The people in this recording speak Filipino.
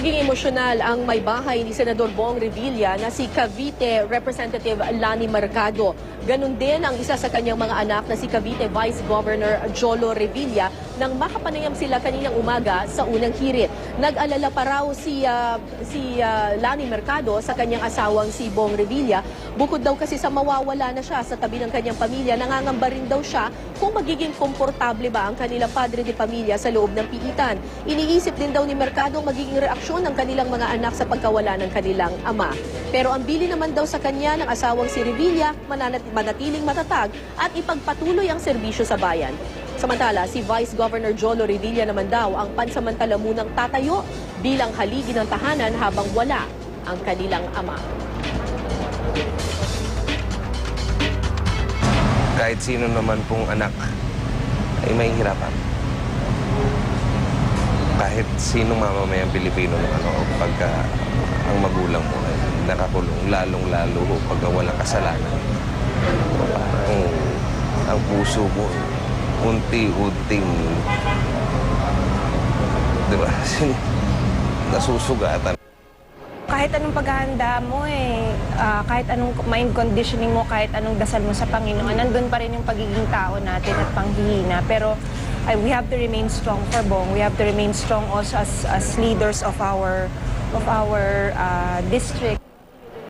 Naging emosyonal ang may bahay ni Senador Bong Revilla na si Cavite Representative Lani Mercado. Ganon din ang isa sa kanyang mga anak na si Cavite Vice Governor Jolo Revilla nang makapanayam sila kaninang umaga sa unang hirit. Nag-alala pa raw si Lani Mercado sa kanyang asawang si Bong Revilla. Bukod daw kasi sa mawawala na siya sa tabi ng kanyang pamilya, nangangamba rin daw siya kung magiging komportable ba ang kanilang padre de pamilya sa loob ng piitan. Iniisip din daw ni Mercado magiging reaksyon ng kanilang mga anak sa pagkawala ng kanilang ama. Pero ang bili naman daw sa kanya ng asawang si Revilla, manatiling matatag at ipagpatuloy ang serbisyo sa bayan. Samantala, si Vice Governor Jolo Revilla naman daw ang pansamantala munang tatayo bilang haligi ng tahanan habang wala ang kanilang ama. Kahit sino naman pong anak ay may hirapan. Kahit sino mamamayang Pilipino pagka ang magulang mo ay nakakulong, lalong-lalo pagka walang kasalanan. Parang ang puso mo unti-unting, di ba, nasusugatan. Kahit anong paghahanda mo kahit anong mind conditioning mo, kahit anong dasal mo sa Panginoon, nandun pa rin yung pagiging tao natin at panghihina. Pero we have to remain strong for Bong. We have to remain strong also as leaders of our district